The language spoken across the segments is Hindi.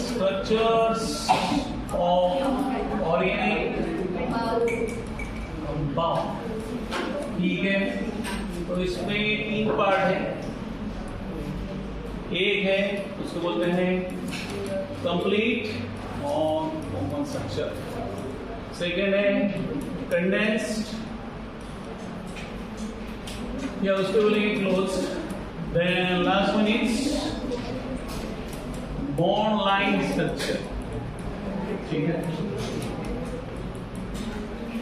Structures of organic compound, ठीक है। तो इसमें 3 पार्ट है। एक है उसको बोलते हैं कंप्लीट और कॉमन स्ट्रक्चर, सेकेंड है कंडेंस्ड या उसको बोलेंगे closed, then last one is bond line structure, ठीक है।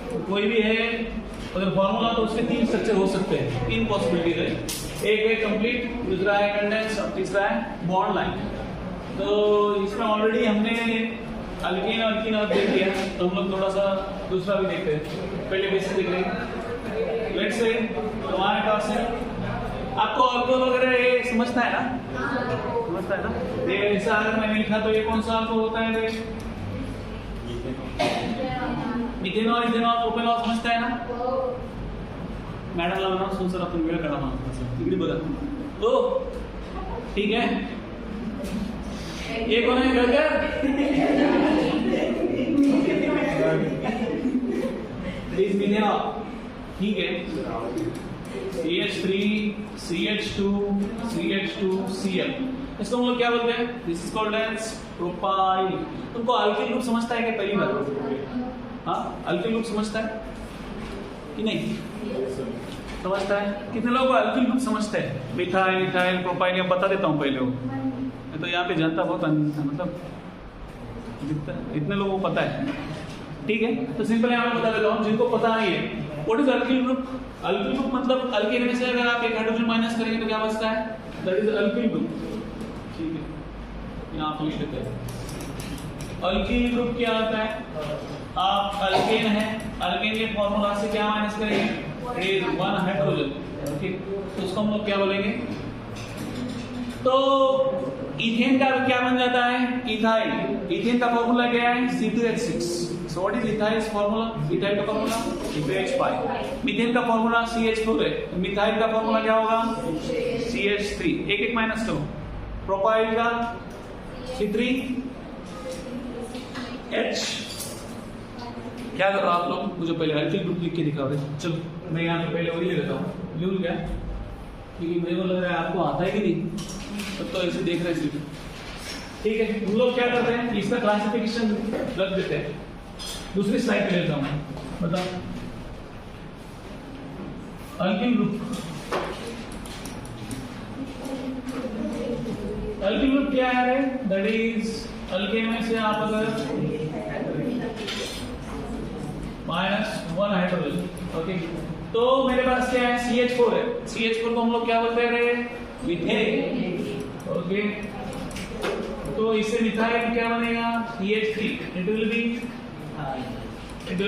तो कोई भी है अगर फॉर्मूला तो उसके 3 स्ट्रक्चर हो सकते हैं, 3 पॉसिबिलिटी है। एक है कंप्लीट, दूसरा है कंडेंस और तीसरा है बॉन्ड लाइन। तो इसमें ऑलरेडी हमने अल्कीन और अल्कीन और देख लिया, तो हम लोग थोड़ा सा दूसरा भी देखते हैं। पहले बेसिक देख लें। लेट्स से हमारे पास है, आपको अल्कोहल वगैरह ये समझता है ना, समझता है ना। ये ऐसा अगर मैंने लिखा तो ये कौन सा अल्कोहल होता है? मिथेनॉल, इथेनॉल, प्रोपेनॉल समझता है ना। मैडम लाना सुन सर अपन वेळ करा मला इकडे बघा। तो ठीक है, ये कौन है गड़कर? प्लीज मिथेनॉल, ठीक है। CH3 CH2 CH2 Cl, इसको हम लोग क्या बोलते हैं? This is called as propyl. तुमको अल्किल ग्रुप समझता है क्या पहली बार? हाँ, अल्किल ग्रुप समझता है कि नहीं? समझता है? कितने लोग अल्किल ग्रुप समझते हैं? मिथाइल, इथाइल, प्रोपाइल, अब बता देता हूँ पहले वो, तो यहाँ पे जनता बहुत मतलब इतने लोगों को पता है, ठीक है। तो सिंपल यहाँ पे बता देता हूँ जिनको पता नहीं है। What is alkyl group? Alkyl group मतलब अल्केन में से अगर आप एक हाइड्रोजन माइनस करेंगे तो क्या बचता है? दैट इज अल्किल ग्रुप, ठीक है। यहाँ पे लिख देते हैं अल्किल ग्रुप क्या होता है। आप अल्केन है, अल्केन के फॉर्मूला से क्या माइनस करेंगे? इट इज 1 हाइड्रोजन, ठीक। तो उसको हम लोग क्या बोलेंगे? तो इथेन का क्या बन जाता है? इथाइल। इथेन का फॉर्मूला क्या है? C2H6। So what is ethyl's formula? Ethyl का फॉर्मूला C2H5। मीथेन का फॉर्मूला CH4 है, मिथाइल का फॉर्मूला क्या होगा? CH3। एक एक माइनस करो। प्रोपाइल का C3H। क्या करो आप लोग, मुझे पहले अल्किल ग्रुप लिख के दिखाओ। चलो मैं यहाँ पे पहले वही ले लेता हूँ, लिख क्या, क्योंकि मेरे को लग रहा है आपको आता है कि नहीं, तब तो ऐसे देख रहे हैं, ठीक है। हम लोग क्या करते हैं, इसका क्लासिफिकेशन रख देते हैं। दूसरी स्लाइड पे लेता हूँ, बताओ। अल्किल ग्रुप, अल्किल ग्रुप क्या है? दैट इज अल्केन में से आप अगर -1 हाइड्रोजन, ओके। तो मेरे पास क्या है? CH4 है। CH4 को हम लोग क्या बोलते हैं? Methane, okay. तो इससे मिथाइल क्या बनेगा? CH3। It will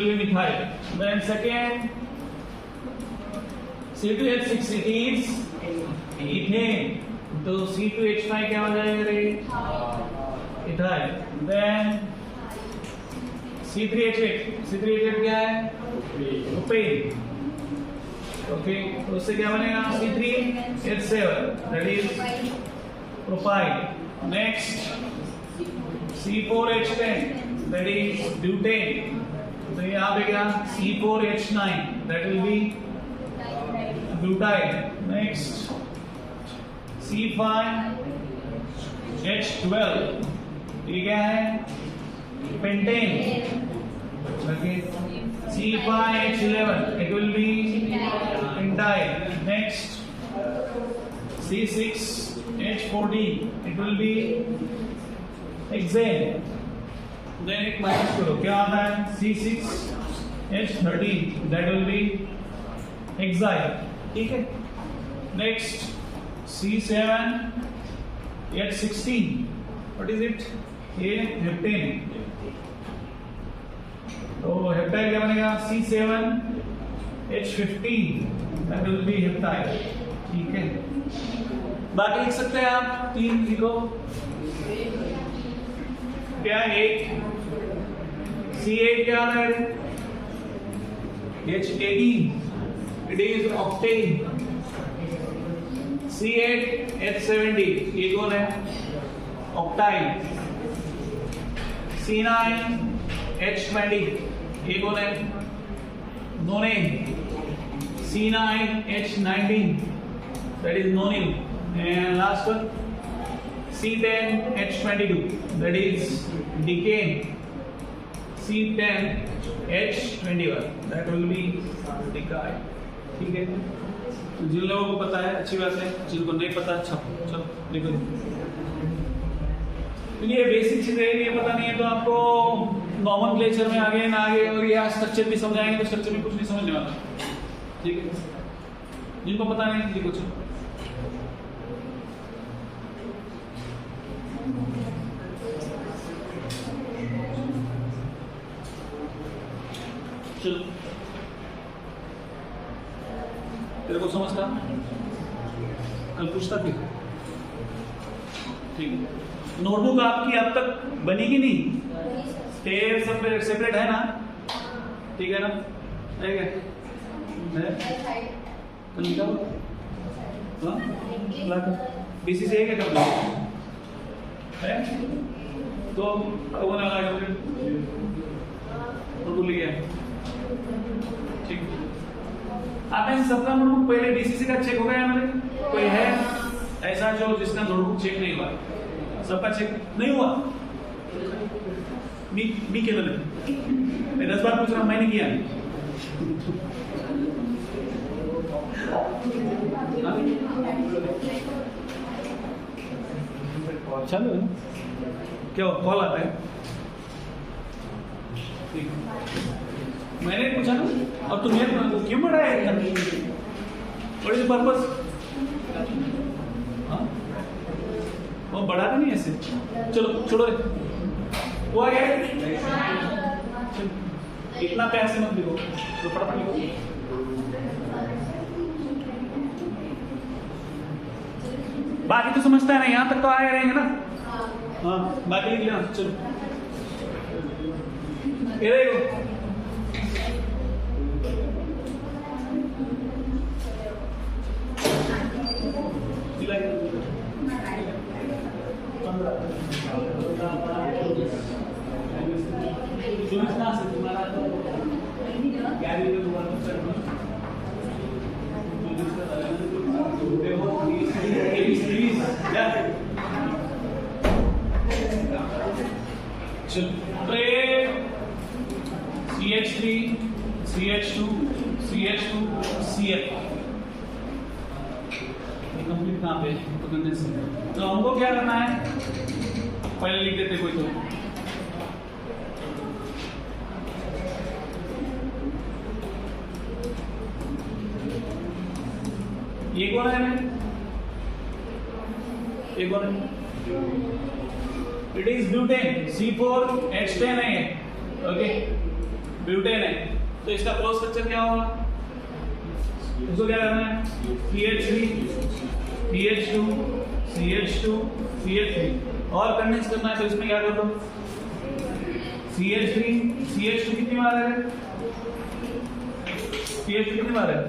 be methyl. Then second C2H6, it is ethane. तो C2H5 क्या हो जाएगा रे? इथाइल। देन C3H8, C3H8 क्या है? Propane, okay. तो उससे क्या बनेगा? C3H7, that is propyl. Next C4H10, that is butane. तो यहाँ पे क्या? C4H9, that will be butyl. Next C5H12, ये क्या है? Pentane, okay. C5H11, it will be pentyl. Next C6H14, it will be hexane. Then एक माइनस करो, क्या आता है? C6H13, that will be hexyl, ठीक है। Next C7H16, what is it? ये हेप्टेन। तो हेप्टाइल क्या बनेगा? C7H15, that will be heptyl, ठीक है। बाकी लिख सकते हैं आप, 3 लिखो। क्या? एक C8 क्या आ रहा है? H18, It is octane. C8H70 ये कौन है? ऑक्टाइल. C9H20 ये कौन है? नोनेन. C9H19 that is nonene. And last one C10H22 that is decane. C10H21 that will be decaid. ठीक है, तो जिन लोगों को पता है अच्छी बात है, जिनको नहीं पता चलो लिखो. ये बेसिक चीजें ये पता नहीं है तो आपको नॉमेनक्लेचर में आगे ना आगे और ये स्ट्रक्चर भी समझाएंगे तो स्ट्रक्चर में कुछ नहीं समझने वाला. ठीक है, जिनको पता नहीं लिखो. चलो तेरे को समझता कल पूछता फिर. ठीक है, नोटबुक आपकी अब तक बनी कि नहीं? स्टेयर सेपरेट है ना? ठीक है ना? है क्या? तो निकालो. हाँ, बीसी से है क्या कर है? तो वो ना लगा नोटबुक ले गया. ठीक, आपने सबका नोटबुक पहले डीसीसी का चेक हो गया है? कोई है ऐसा जो जिसका नोटबुक चेक नहीं हुआ? सबका चेक नहीं हुआ? मी केलं नहीं. मैं 10 बार पूछ रहा हूं, मैंने किया. चलो क्या कॉल आता है? ठीक, मैंने पूछा ना और तुम्हें क्यों बढ़ाया? What is the purpose? वो बढ़ाते नहीं ऐसे. चलो छोड़ो रे. वो आ गया. इतना प्यार से मत लिखो, तो फटाफट लिखो. बाकी तो समझता है ना, यहाँ तक तो आए रहेंगे ना. हाँ, बाकी लिख लेना. चलो ये देखो, CH3, CH2, CH2, Cl. Complete कहाँ पे? तो हमको क्या करना है? पहले लिख देते कोई तो. ये कौन है? ये कौन है? It is butane. C4H10 है. ओके, ब्यूटेन है. तो इसका क्लोज स्ट्रक्चर क्या होगा? इसको क्या करना है? CH3, CH2, CH2, CH3 और कंडेंस करना है. तो इसमें क्या कर दो? CH3, CH2 कितनी बार है? CH2 कितनी बार है?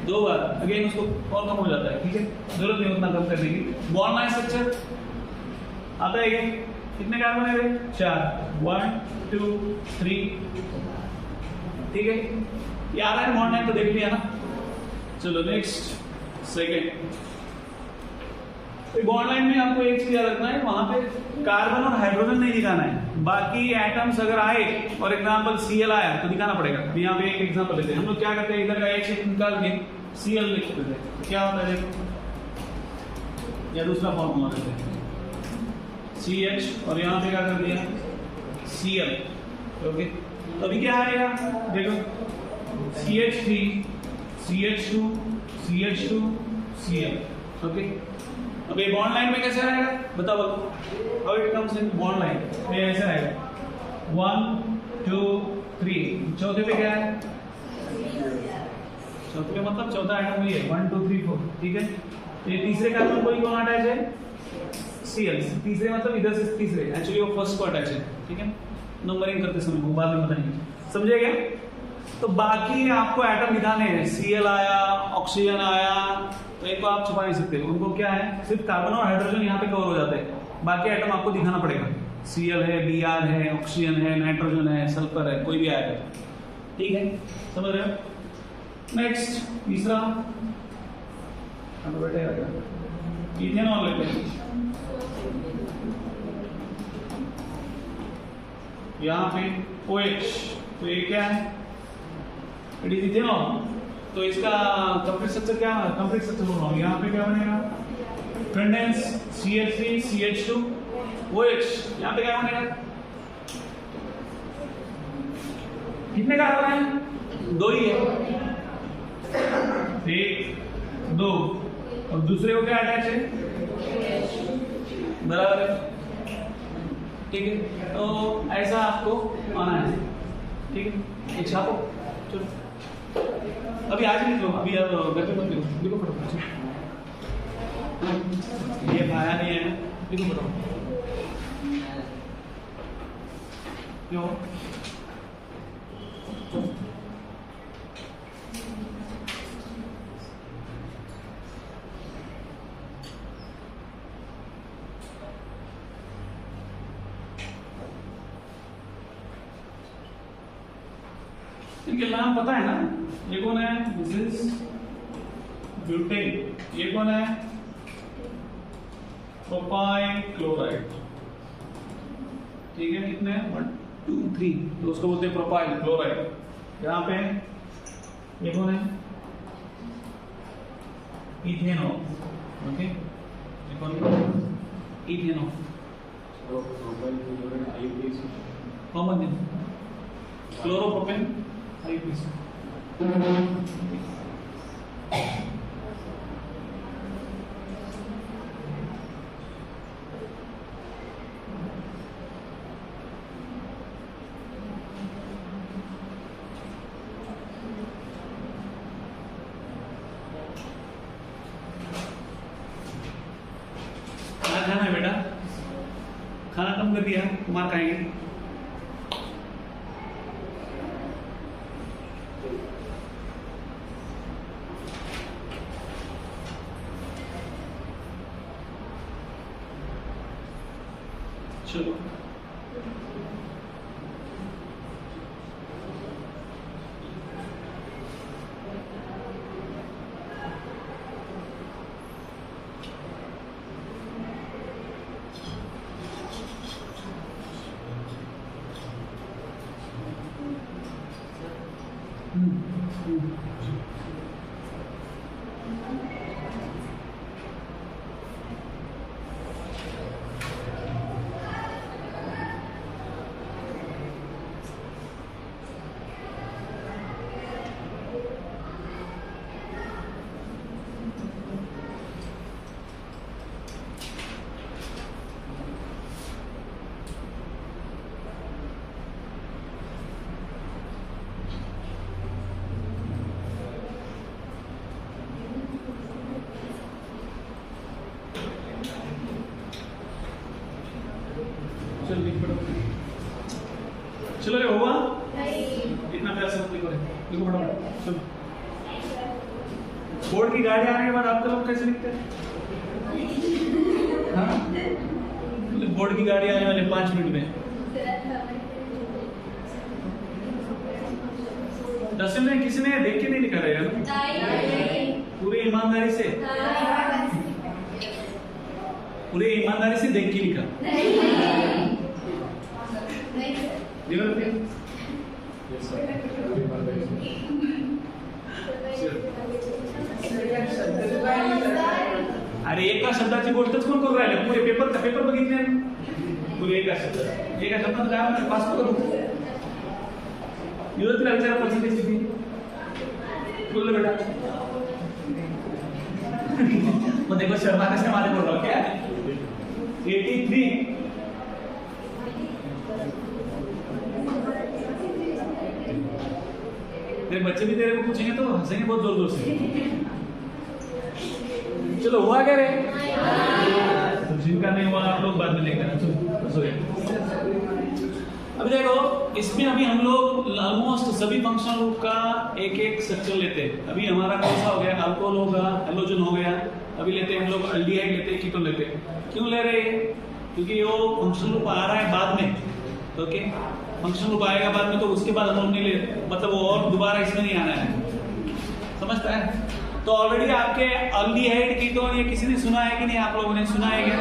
2 बार. अगेन उसको और कम हो जाता है. ठीक है, जरूरत नहीं उतना कम करने की. बॉन्ड लाइन स्ट्रक्चर आता है. कितने कार्बन है? 4. 1 2 3. ठीक है, ये आ रहा है बॉन्ड लाइन तो देख लिया ना. चलो नेक्स्ट, सेकेंड. बॉन्ड लाइन में आपको एक चीज याद रखना है, वहां पे कार्बन और हाइड्रोजन नहीं दिखाना है. बाकी एटम्स अगर आए और एग्जांपल Cl आया तो दिखाना पड़ेगा. यहाँ पे एक एग्जांपल लेते हैं. हम लोग क्या करते हैं, इधर का एक शेप निकाल के Cl लिख देते हैं. क्या होता है देखो, या दूसरा फॉर्मूला देते हैं CH और यहाँ पे क्या कर दिया Cl. ओके, अभी क्या आएगा देखो, CH3, CH2, CH2, Cl. Okay, अब ये बॉन्ड लाइन में कैसे आएगा बताओ. How it comes in bond line में? ऐसे आएगा 1 2 3. चौथे पे क्या है? चौथे पे मतलब चौथा आइटम ये है 1 2 3 4. ठीक है, ये तीसरे कार्बन को कौन अटैच है? Cl. तीसरे मतलब इधर से तीसरे, एक्चुअली वो फर्स्ट को अटैच है. ठीक है, नंबरिंग करते समय वो बाद में बताएंगे. समझे क्या? तो बाकी आपको एटम दिखाने हैं, Cl आया, ऑक्सीजन आया, तो इनको आप छुपा नहीं सकते। उनको क्या है, सिर्फ कार्बन और हाइड्रोजन यहाँ पे कवर हो जाते हैं, बाकी एटम आपको दिखाना पड़ेगा। Cl है, Br है, ऑक्सीजन है, नाइट्रोजन है, सल्फर है, कोई भी आएगा। ठीक है, समझ रहे हो? नेक्स्ट तीसरा इथेनॉल लेते हैं। यहाँ पे OH, तो ये क्या है, इट इज इथेनॉल। तो इसका कंप्लीट स्ट्रक्चर क्या है, कंप्लीट स्ट्रक्चर बोल रहा हूँ। यहाँ पे क्या बनेगा, कंडेंस CH3 CH2 OH। यहाँ पे क्या बनेगा, कितने कार्बन है, 2 ही है, 1 2, और दूसरे को क्या अटैच है, बराबर है। ठीक है, तो ऐसा आपको आना है। ठीक है, ये छापो, चलो अभी आज लिखो, अभी घर पे मत लिखो, लिखो फटाफट। ये आया नहीं है, लिखो फटाफट। क्यों, इनके नाम पता है ना, ये कौन है, दिस इज ब्यूटेन, ये कौन है, प्रोपाइल क्लोराइड। ठीक है, कितने 1 2 3, तो उसको बोलते हैं प्रोपाइल क्लोराइड। यहाँ पे ये कौन है, इथेनॉल। ओके, ये कौन है, इथेनॉल। कॉमन है, क्लोरोप्रोपेन IPC। खाना है बेटा, खाना कम कर दिया, मार खाएंगे। चलो चलो ये हुआ, इतना प्यार से लिखो, लिखो फटाफट। चलो, बोर्ड की गाड़ी आने के बाद आप लोग कैसे लिखते हैं? हाँ, बोर्ड की गाड़ी आने वाले 5 मिनट में। 10 में किसी ने देख के नहीं लिखा रहेगा ना, पूरी ईमानदारी से, पूरी ईमानदारी से देख के लिखा। अरे एका शब्दाची गोष्टच कोण करू राहिले, पुरे पेपर बघितले, पुरे एका शब्दात काय म्हणतात, पास करू युवतीला विचारा पर्सेंटेज किती बोललो बेटा। मग देखो शर्मा कसे मारे बोल रहा हूं क्या, 83। तेरे बच्चे भी तेरे को पूछेंगे तो हंसेंगे बहुत जोर जोर से। चलो हुआ क्या रे, तो जिनका नहीं हुआ आप लोग बाद में लेकर। अभी देखो इसमें अभी हम लोग ऑलमोस्ट सभी फंक्शनल ग्रुप का एक एक स्ट्रक्चर लेते हैं। अभी हमारा कौन सा हो गया, अल्कोहल होगा, हेलोजन हो गया। अभी लेते हैं हम लोग एल्डिहाइड लेते हैं, कीटोन लेते हैं। क्यों ले रहे हैं? क्योंकि वो फंक्शनल ग्रुप आ रहा है बाद में। ओके, फंक्शनल ग्रुप आएगा बाद में, तो उसके बाद हम लोग नहीं ले, मतलब वो और दोबारा इसमें नहीं आना है, समझता है? तो ऑलरेडी आपके एल्डिहाइड कीटोन ये किसी ने सुना है कि नहीं? आप लोगों ने सुना है क्या?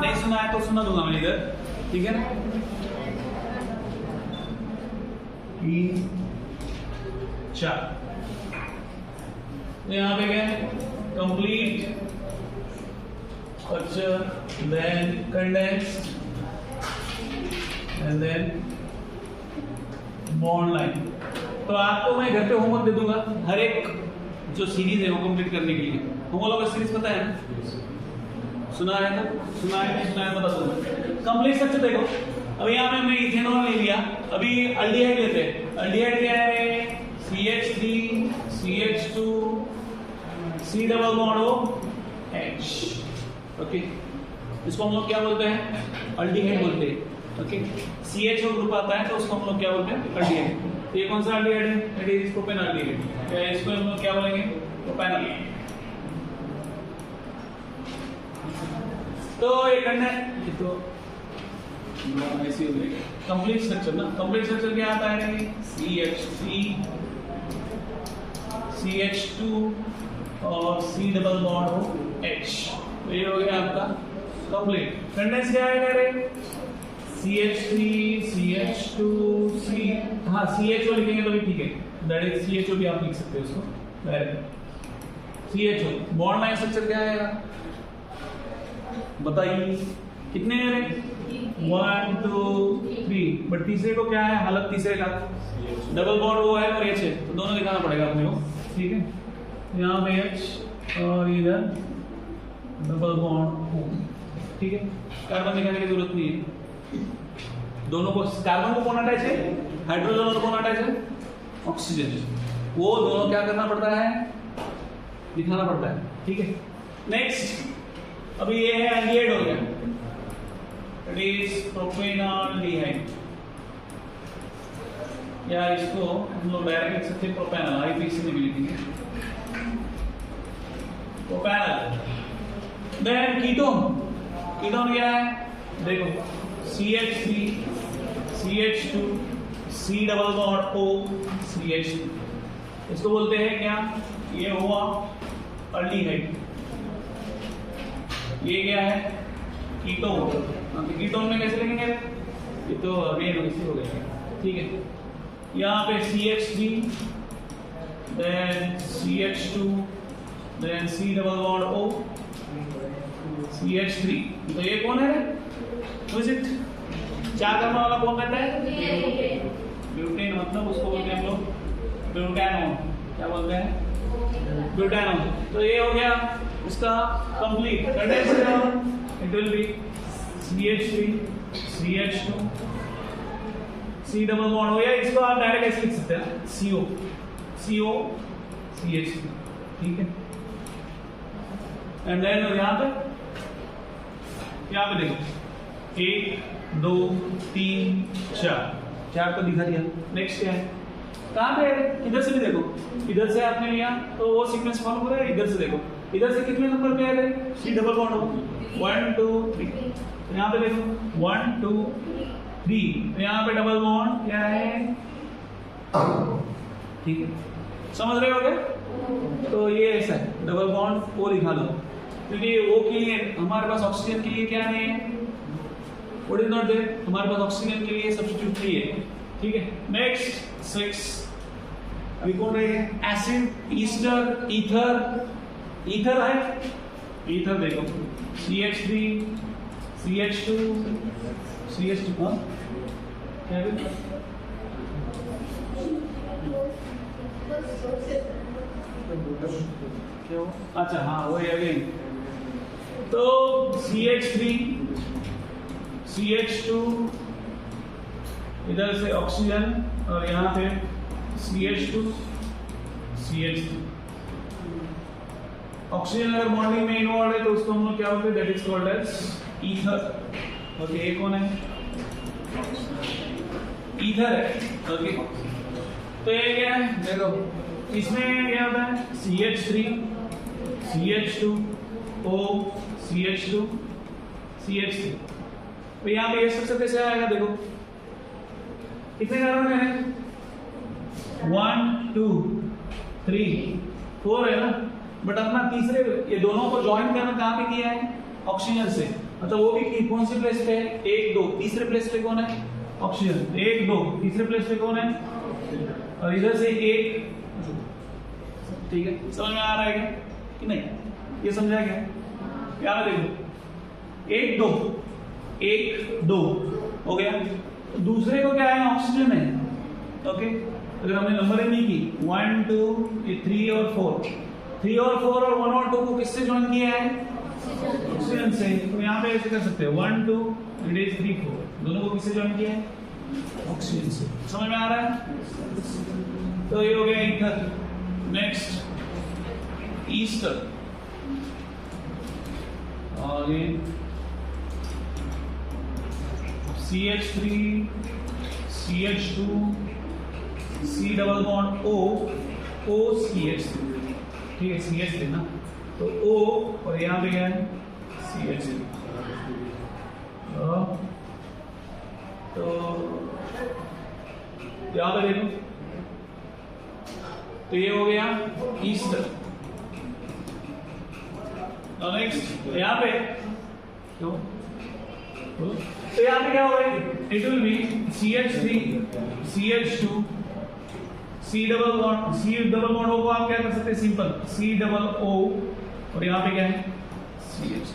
नहीं सुना है तो सुना दूंगा मैं इधर, ठीक है ना? चार यहाँ पे क्या है? Complete structure, then condensed and then bond line. तो आपको मैं घर पे होमवर्क दे दूंगा, हर एक जो सीरीज है वो कंप्लीट करने के लिए। होमोलॉगस सीरीज पता है ना? सुना है ना? सुना है नहीं सुना है बता दूंगा। कंप्लीट स्ट्रक्चर देखो, अभी यहाँ पे मैं इथेनॉल ले लिया। अभी एल्डिहाइड लेते हैं। एल्डिहाइड क्या है? CH3 CH2 C double bond O H। Okay, इसको हम लोग क्या बोलते हैं? एल्डिहाइड बोलते हैं। ओके, CHO ग्रुप आता है तो उसको हम लोग क्या बोलते हैं? एल्डिहाइड। ये कौन सा एल्डिहाइड है? It is propane aldehyde. इसको हम लोग क्या बोलेंगे? प्रोपेनॉल। तो ये करना है तो ऐसे हो जाएगा कंप्लीट स्ट्रक्चर ना। कंप्लीट स्ट्रक्चर क्या आता है? CH3 CH2 और C डबल बॉन्ड हो H। तो ये हो गया आपका कंप्लीट। कंडेंस क्या आएगा रे? CH3 CH2 C, हाँ CHO लिखेंगे तो भी ठीक है, डायरेक्ट CHO भी आप लिख सकते हो उसको direct. CHO bond line structure क्या आएगा बताइए? कितने हैं रे? 1 2 3। बट तीसरे को क्या है? हालत तीसरे का डबल बॉन्ड वो है और H है, तो दोनों दिखाना पड़ेगा अपने को, ठीक है? यहाँ पे H और इधर डबल बॉन्ड O, ठीक है? कार्बन दिखाने की जरूरत नहीं है। दोनों को, कार्बन को कौन अटैच है? हाइड्रोजन और कौन अटैच है? ऑक्सीजन। वो दोनों क्या करना पड़ता है? दिखाना पड़ता है, ठीक है? नेक्स्ट, अभी ये है एल्डिहाइड हो गया। इट इज प्रोपेनॉल्डिहाइड, या इसको हम लोग डायरेक्ट लिख सकते हैं प्रोपेनॉल, IPC में भी लिखेंगे प्रोपेनॉल। Then ketone. कीटोन क्या है? देखो CH3 CH2 C double bond O CH2, इसको बोलते हैं क्या? ये हुआ एल्डिहाइड। ये क्या है? कीटोन। तो कीटोन में कैसे लिखेंगे? ये तो अगेन इसी हो गया, ठीक है? यहाँ पे CH3 then CH2 then C double bond O CH3। तो ये कौन है? इट चार करने वाला कौन रहता है? ब्यूटेन, मतलब उसको बोलते हैं हम लोग ब्यूटेनॉन। क्या बोलते हैं? ब्यूटेनॉन। तो ये हो गया इसका complete. It will be CH3 CH2 C double bond हो गया। इसको आप डायरेक्ट ऐसे लिख सकते हैं CO CO CH3, ठीक है? एंड देन यहाँ पे देखो 1 2 3 4 तो दिखा दिया। नेक्स्ट क्या है? कहाँ पे है? इधर से भी देखो, इधर से आपने लिया तो वो सीक्वेंस फॉलो कर रहा है। इधर से देखो, इधर से कितने नंबर पे है? C डबल बॉन्ड हो 1 2 3। तो यहाँ पे देखो 1 2 3, तो यहाँ पे डबल बॉन्ड क्या है? ठीक है, समझ रहे हो क्या? तो ये ऐसा है, डबल बॉन्ड वो लिखा दो, क्योंकि वो के लिए हमारे पास ऑक्सीजन के लिए क्या नहीं है? What is not there? हमारे पास ऑक्सीजन के लिए सब्स्टिट्यूट नहीं है, ठीक है? नेक्स्ट 6 अभी कौन रहे? Acid, Easter, ether. ईथर है, ईथर देखो CH3 CH2 CH2 हाँ क्या है? अच्छा हाँ वही अगेन। तो CH3 CH2 इधर से ऑक्सीजन और यहाँ पे CH2 CH3। ऑक्सीजन अगर बॉन्डिंग में इन्वॉल्व है तो उसको हम लोग क्या बोलते हैं? That is called as ether. Okay, ये कौन है? ईथर है। ओके, तो ये क्या है देखो, इसमें क्या होता है CH3 CH2 O CH2 CH3। तो यहाँ पे ये स्ट्रक्चर कैसे आएगा देखो, कितने कार्बन है 1 2 3 4 है ना, बट अपना तीसरे ये दोनों को ज्वाइन करना कहाँ पे किया है ऑक्सीजन से, मतलब वो भी कौन सी प्लेस पे है 1 2, तीसरे प्लेस पे कौन है ऑक्सीजन, 1 2 तीसरे प्लेस पे कौन है, और इधर से 1, ठीक है समझ में आ रहा है क्या कि नहीं, ये समझा क्या, यहाँ देखो 1 2 1 2 हो गया, दूसरे को क्या है ऑक्सीजन है। ओके, अगर हमने नंबरिंग नहीं की 1 2 ये 3 और 4, 3 और 4 और 1 और 2 को किससे ज्वाइन किया है ऑक्सीजन से, तो यहाँ पे ऐसे कर सकते हैं 1 2 इट इज 3 4, दोनों को किससे ज्वाइन किया है ऑक्सीजन से, समझ में आ रहा है। तो ये हो गया ईथर। नेक्स्ट ईस्टर, और ये CH3 CH2 C double bond O O CH3, ठीक है CH3 ना, तो O और यहाँ पे क्या है CH3, तो यहाँ पे देखो, तो ये हो गया ईस्टर। नेक्स्ट यहाँ पे तो यहाँ पे क्या होगा, it will be CH3 CH2 C double bond O को आप क्या कर सकते हैं सिंपल C डबल O, और यहाँ पे क्या है CH,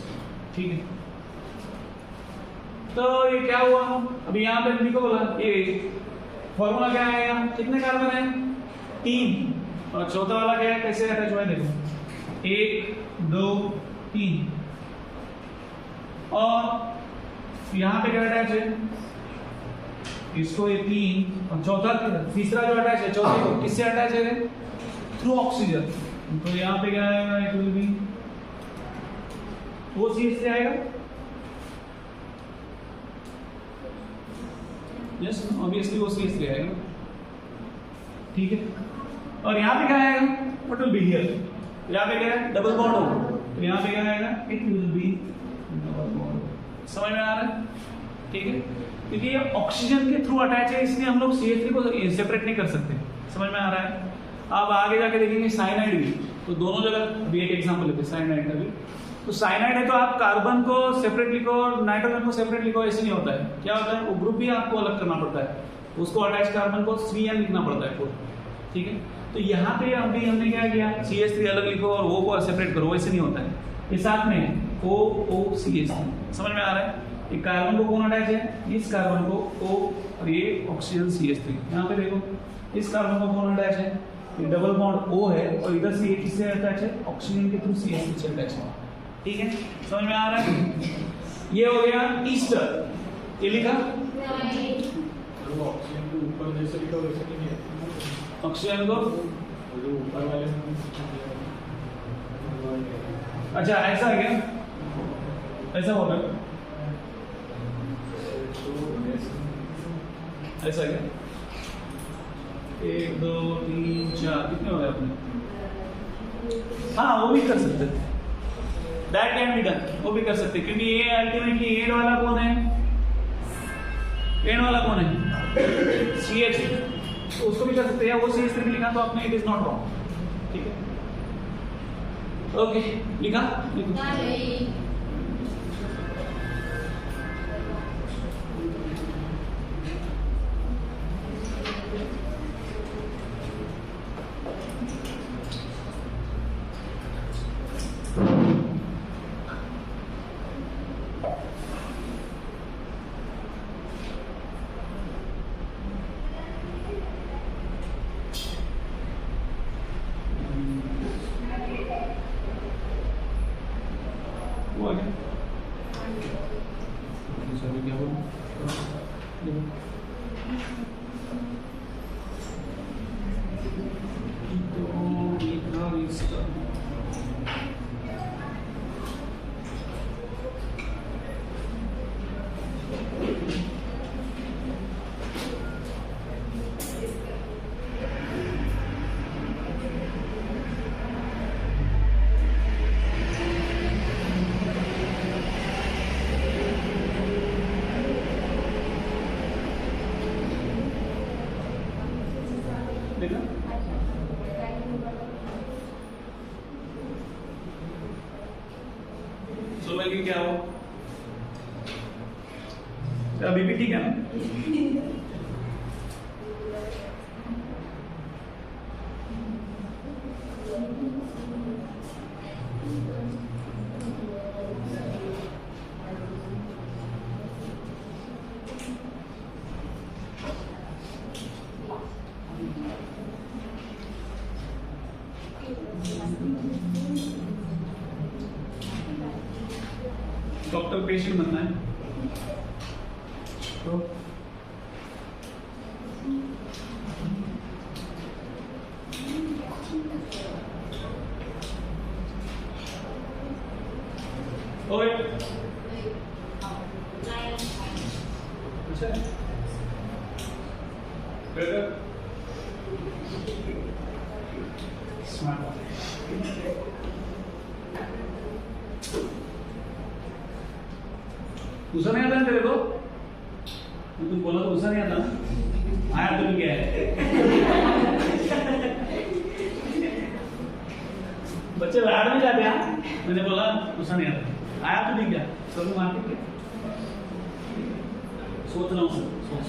ठीक है। तो ये क्या हुआ, अभी यहाँ पे लिखो बोला ये फॉर्मूला क्या आएगा, कितने कार्बन है 3, और चौथा वाला क्या है कैसे अटैच हुआ है देखो 1 2 3, और यहाँ पे क्या अटैच है इसको ये 3, और चौथा तीसरा जो अटैच है चौथे को किससे अटैच है थ्रू ऑक्सीजन, तो यहाँ पे क्या आएगा इट विल बी वो चीज से आएगा, यस ऑब्वियसली वो चीज से आएगा, ठीक है। और यहाँ पे क्या आएगा व्हाट विल बी हियर, यहाँ पे क्या है डबल बॉन्ड हो, तो यहाँ पे क्या आएगा it will B double bond, समझ में आ रहा है, ठीक है, क्योंकि ये ऑक्सीजन के थ्रू अटैच है इसलिए हम लोग CH3 को सेपरेट नहीं कर सकते, समझ में आ रहा है। अब आगे जाके देखेंगे साइनाइड भी, तो दोनों जगह भी एक एग्जांपल लेते हैं साइनाइड का भी, तो साइनाइड है तो आप कार्बन को सेपरेट लिखो और नाइट्रोजन को सेपरेट लिखो, ऐसे नहीं होता है, क्या होता है वो ग्रुप भी आपको अलग करना पड़ता है, उसको अटैच कार्बन को CN लिखना पड़ता है, ठीक है। तो यहाँ पे हमने क्या किया CH3 अलग लिखो और वो को सेपरेट करो, वैसे नहीं होता है, ये साथ में OOCH3, समझ में आ रहा है। एक कार्बन को कौन अटैच है इस कार्बन को O, और ये ऑक्सीजन CH3, यहाँ पे देखो इस कार्बन को कौन अटैच है, ये डबल बॉन्ड O है, और इधर से ये किससे अटैच है ऑक्सीजन के थ्रू CH3 से अटैच है, ठीक है समझ में आ रहा है। ये हो गया ईस्टर, ये लिखा ऑक्सीजन को ऊपर जैसे लिखा वैसे नहीं है, ऑक्सीजन को जो ऊपर वाले अच्छा ऐसा है क्या, ऐसा होगा ऐसा क्या 1 2 3 4 कितने हो गए अपने, हाँ वो भी कर सकते थे, दैट कैन बी डन, वो भी कर सकते क्योंकि ये अल्टीमेटली एंड वाला कौन है, एंड वाला कौन है CH, तो उसको भी कर सकते हैं, वो CH3 भी लिखा तो आपने इट इज नॉट रॉन्ग, ठीक है ओके लिखा लिखो। देखा? सुबह की क्या हो? अभी भी ठीक है ना? डॉक्टर पेशेंट बनना है तो ओए अच्छा स्मार्ट गुस्सा नहीं आता तेरे को? तुम बोला तो गुस्सा नहीं आता ना? आया तो क्या है? बच्चे लाड में जाते हैं। मैंने बोला गुस्सा नहीं आता, आया तो नहीं क्या? सब मारते क्या? सोच रहा हूँ सोच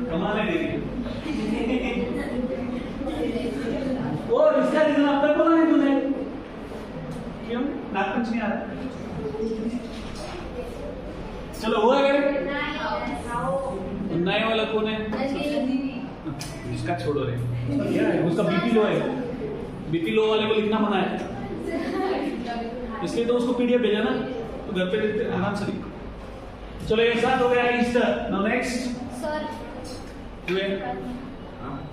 कमाल है तेरी। और इसका रीजन अब तक बोला नहीं तूने? क्यों? नागपंचमी आ रहा है। चलो हुआ क्या? नए वाला कौन है? इसका छोड़ो रे। क्या है? उसका बीपी लो है। बीपी लो वाले को लिखना मना है, इसलिए तो उसको पीडीएफ भेजा ना, तो घर पे लिखते आराम से लिखो। चलो एक साथ हो गया ईस्टर। नाउ नेक्स्ट सर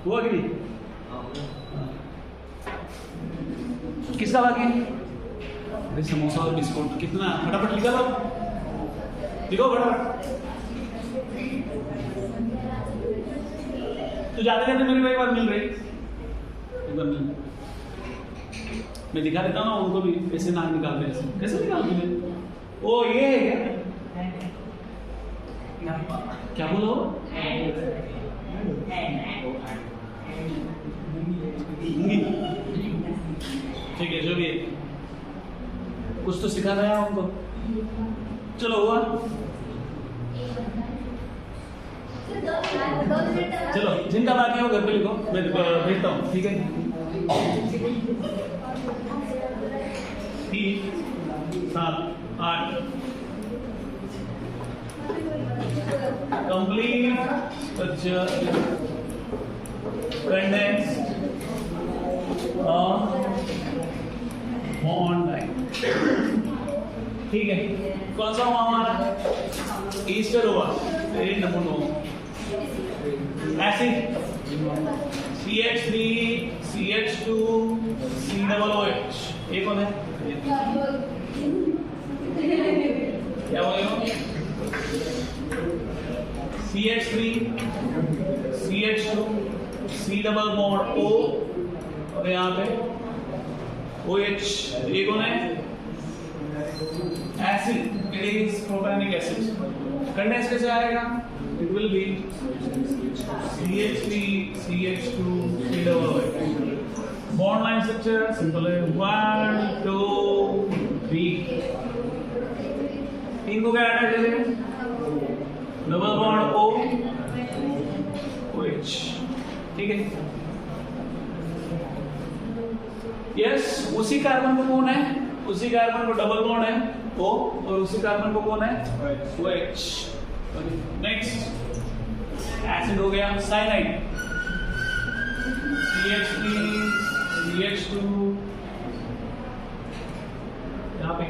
हुआ कि नहीं? किसका बाकी? अरे समोसा और बिस्कुट कितना? फटाफट लिखा लो, लिखो फटाफट। तो जाते जाते मेरे को एक बार मिल रही, एक बार मिल, मैं दिखा देता हूँ ना उनको भी कैसे नाक निकालते हैं। कैसे निकालते हैं? ओ ये है क्या बोलो? ठीक है जो भी है, कुछ तो सिखाना है उनको। चलो हुआ? चलो जिनका बाकी हो घर पे लिखो, मैं भेजता हूँ। ठीक है 3 7 8 complete structure condensed bond line। ठीक है कौन सा हुआ हमारा? ईस्टर हुआ। Number 9 acid CH3 CH2 COOH। ये कौन है? क्या बोले हो? CH3 CH2 C double bond O और यहाँ पे OH। ये कौन है? Acid. It is propanoic acid. Condense कैसे आएगा? It will be CH3 CH2 C double OH। Bond line structure simple है 1 2 3। तीन को क्या ऐड करेंगे? Double bond O OH। ठीक है यस। उसी कार्बन को कौन है? उसी कार्बन को डबल बॉन्ड है O और उसी कार्बन को कौन है? OH। नेक्स्ट एसिड हो गया साइनाइड CH3 CH2। यहाँ पे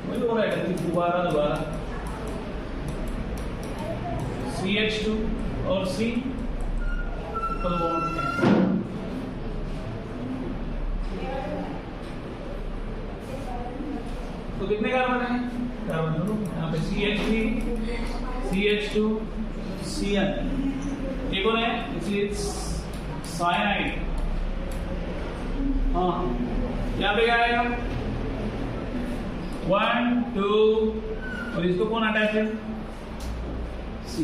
वही हो रहा है दोबारा CH2 और C डबल बॉन्ड। तो कितने कार्बन है? कार्बन यहाँ पे CH3 CH2 CN। ये कौन है? It's cyanide. हाँ यहाँ पे क्या आएगा? 1 2 और इसको कौन अटैच है? सी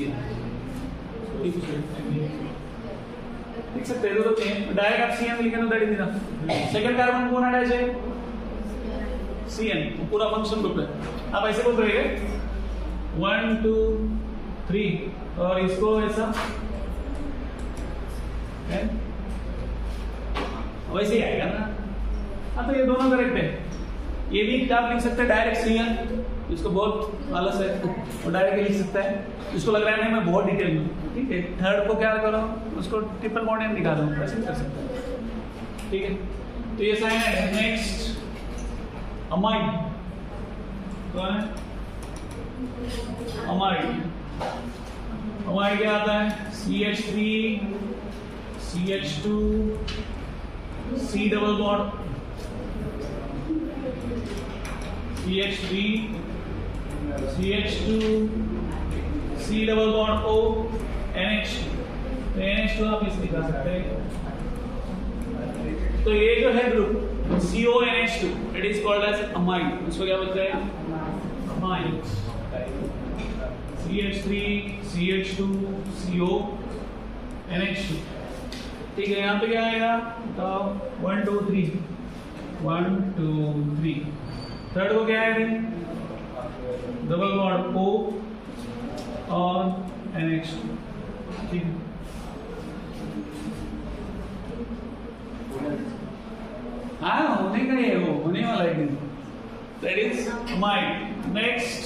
लिख सकते हैं, तो डायरेक्ट आप CN लिखे तो that is enough. Second carbon कौन अटैच है? CN, पूरा फंक्शन ग्रुप है। आप ऐसे बोल रहे हैं 1 2 3 और इसको ऐसा वैसे ही आएगा ना। हाँ, तो ये दोनों करेक्ट है। ये भी आप लिख सकते हैं डायरेक्ट CN, इसको बहुत आलस है और डायरेक्ट लिख सकता है। इसको लग रहा है नहीं मैं बहुत डिटेल में, ठीक है। थर्ड को क्या करो, उसको ट्रिपल बॉन्ड एंड निकालो, ऐसे कर सकते हैं, ठीक है। तो ये साइन है। नेक्स्ट अमाइड, कौन है? अमाइड। अमाइड क्या आता है? CH3 CH2 C double bond CH3 CH2 C double bond O NH2। तो NH2 आप इस लिखा सकते हैं। तो ये जो है group CONH2 it is called as amide. इसको क्या बोलते हैं? Amide. CH3 CH2 CO NH2, ठीक है। यहाँ पे क्या आएगा बताओ? 1 2 3 1 2 3। थर्ड को क्या है? डबल बॉन्ड O और NH2, ठीक है। हाँ, होने का ही है, वो होने वाला है। That is amide. नेक्स्ट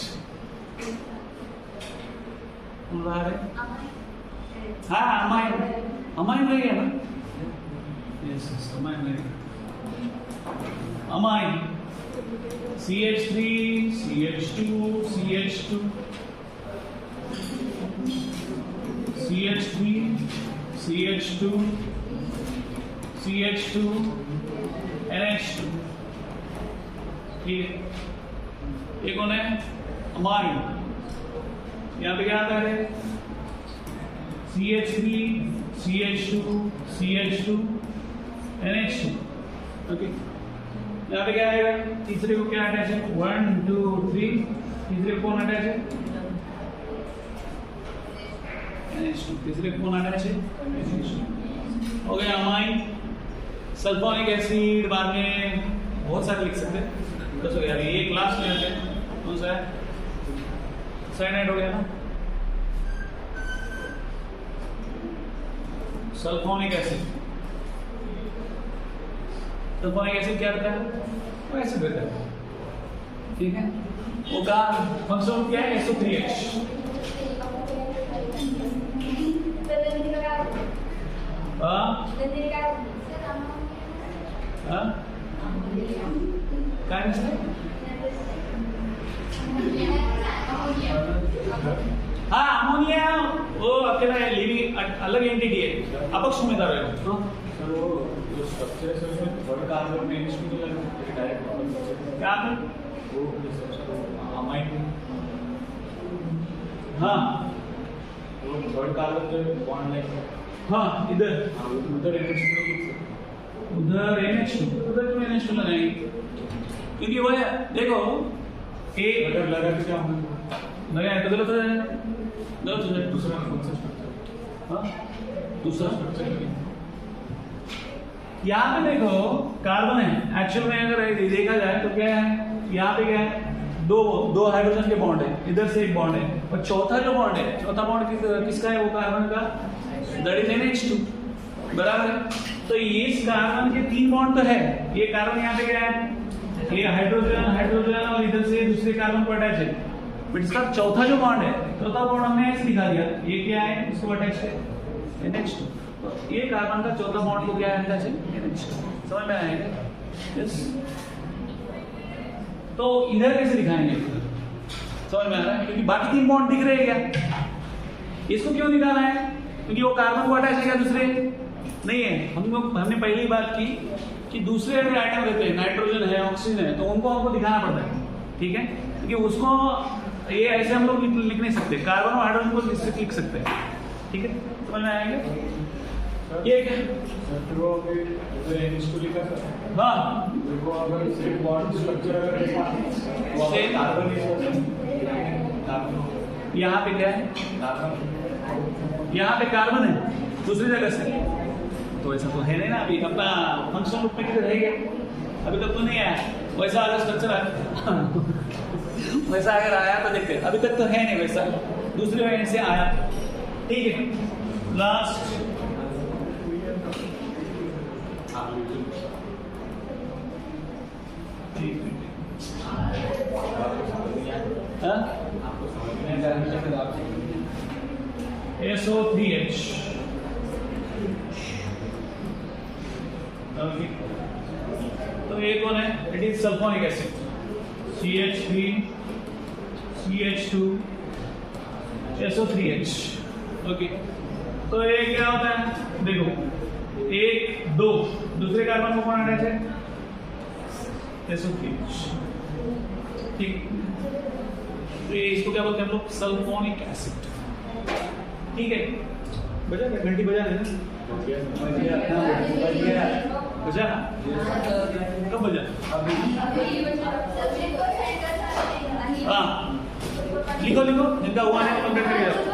हाँ, अमाइड। अमाइड रहेगा ना? यस, अमाइड रहेगा। Amide CH3 CH2 CH2 CH3 CH2 CH2 NH2, ठीक है। ये कौन है? अमाइड। यहाँ पे क्या आता है? CH3 CH2 CH2 NH2, okay. यहाँ पे क्या आएगा? तीसरे को क्या अटैच है? 1 2 3। तीसरे को कौन अटैच है? NH2। तीसरे को कौन अटैच है? NH2। हो गया अमाइन। सल्फोनिक एसिड बाद में बहुत सारे लिख सकते हैं, बस हो गया। ये क्लास ले लेते हैं। कौन सा है? साइनाइड हो गया ना। Sulphonic acid. सल्फोनिक एसिड क्या रहता है? वो एसिड रहता है, ठीक है। वो का फंक्शन क्या है? SO3H। काय हाँ, अमोनिया वो अकेला लिविंग अलग एंटिटी है, अपक्ष में है। सर वो जो स्ट्रक्चर है सर उसमें थर्ड कार्बन में इसमें तो डायरेक्ट क्या है? वो अमाइड। हाँ, वो थर्ड कार्बन जो बॉन्ड है, हाँ इधर उधर NH2 उधर क्यों NH2 लगाएंगे? क्योंकि वो देखो एक अगर लगा तो क्या होगा? लगाए तो गलत हो जाएगा। गलत हो जाएगा। दूसरा कौन सा स्ट्रक्चर? हाँ, दूसरा स्ट्रक्चर यहाँ पे देखो कार्बन है। एक्चुअल में अगर देखा जाए तो क्या है? यहाँ पे क्या है? दो हाइड्रोजन के बॉन्ड है, इधर से एक बॉन्ड है और चौथा जो बॉन्ड है, चौथा बॉन्ड किसका है? वो कार्बन का, दैट इज NH2, बराबर है। तो ये इस कार्बन के 3 बॉन्ड तो है। ये कार्बन यहाँ पे क्या है? ये हाइड्रोजन और इधर से दूसरे कार्बन को अटैच है। बट इसका चौथा जो बॉन्ड है, चौथा बॉन्ड हमने ऐसे दिखा दिया। ये क्या है? इसको अटैच है NH2। तो ये कार्बन का चौथा बॉन्ड को क्या है? अटैच है NH2। समझ में आएगा? यस। तो इधर कैसे दिखाएंगे? समझ में आ रहा है? क्योंकि बाकी 3 बॉन्ड दिख रहे हैं क्या? इसको क्यों निकाला है? क्योंकि वो कार्बन को अटैच है क्या? दूसरे नहीं है। हमने पहली बात की कि दूसरे आइटम रहते हैं, नाइट्रोजन है, ऑक्सीजन है, तो उनको हमको दिखाना पड़ता है, ठीक है। क्योंकि उसको ये ऐसे हम लोग लिख नहीं सकते। कार्बन और हाइड्रोजन को लिख सकते हैं, ठीक है। समझ में आएगा? ये क्या? सर वो NH2 लिखा था। हाँ देखो अगर सिर्फ बॉन्ड स्ट्रक्चर अगर Same. कार्बन यहाँ पे क्या है, यहाँ पे कार्बन है दूसरी जगह से, तो ऐसा तो है नहीं ना, अभी अपना फंक्शनल रूप में किधर रहेगा, अभी तक तो नहीं आया। वैसा अगर स्ट्रक्चर आया वैसा अगर आया तो देखते हैं, अभी तक तो है नहीं वैसा, दूसरी वजह से आया। ठीक है, लास्ट SO3H। ओके, तो ये कौन है, it is sulphonic acid, CH3 CH2 SO3H। Okay, तो ये क्या होता है, देखो 1 2 दूसरे कार्बन को कौन अटैच है, SO3H। ठीक, तो ये इसको क्या बोलते हैं हम लोग, सल्फोनिक एसिड। ठीक है, बजा घंटी बजा लेना, बजा कब बजा, हाँ लिखो लिखो, जिनका हुआ नहीं कंप्लीट करिए।